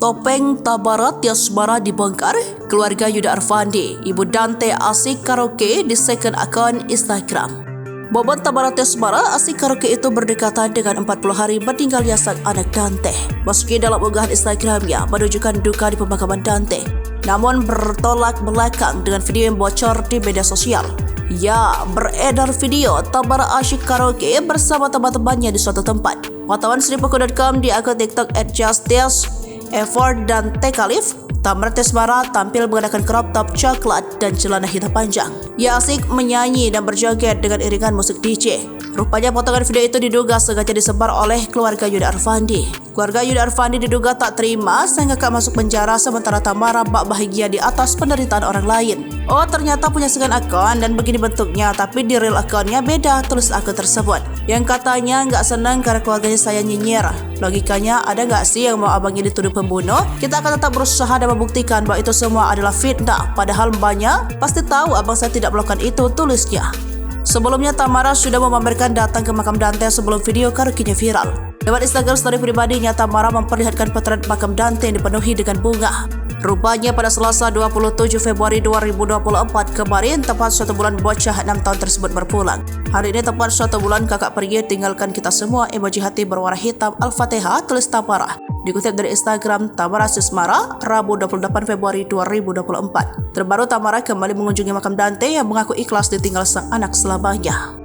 Topeng Tamara Tiasmara dibongkar, keluarga Yuda Arfandi, ibu Dante asik karaoke di second akun Instagram. Bobon Tamara Tiasmara asik karaoke itu berdekatan dengan 40 hari meninggalnya sang anak Dante. Meski dalam unggahan Instagramnya menunjukkan duka di pemakaman Dante, namun bertolak belakang dengan video yang bocor di media sosial. Ya, beredar video Tamara asyik karaoke bersama teman-temannya di suatu tempat. Wartawan Sripaku.com di akun TikTok @justice Effort dan Tekalif, Tamara Tiasmara tampil mengenakan crop top coklat dan celana hitam panjang. Ia asik menyanyi dan berjoget dengan iringan musik DJ. Rupanya potongan video itu diduga sengaja disebar oleh keluarga Yuda Arfandi. Keluarga Yuda Arfandi diduga tak terima sehingga kakak masuk penjara, sementara Tamara bak bahagia di atas penderitaan orang lain. Oh, ternyata punya second akun dan begini bentuknya, tapi di real akunnya beda, tulis akun tersebut. Yang katanya nggak senang karena keluarganya saya nyinyir. Logikanya, ada nggak sih yang mau abangnya dituduh pembunuh? Kita akan tetap berusaha dan membuktikan bahwa itu semua adalah fitnah. Padahal mbaknya pasti tahu abang saya tidak melakukan itu, tulisnya. Sebelumnya Tamara sudah memamerkan datang ke makam Dante sebelum video karaoke-nya viral. Lewat Instagram story pribadinya, Tamara memperlihatkan potret makam Dante yang dipenuhi dengan bunga. Rupanya pada Selasa 27 Februari 2024 kemarin, tepat 1 bulan bocah 6 tahun tersebut berpulang. Hari ini tepat 1 bulan kakak pergi tinggalkan kita semua, emoji hati berwarna hitam Al-Fatihah, tulis Tamara. Dikutip dari Instagram Tamara Tiasmara, Rabu 28 Februari 2024. Terbaru Tamara kembali mengunjungi makam Dante yang mengaku ikhlas ditinggal sang anak selamanya.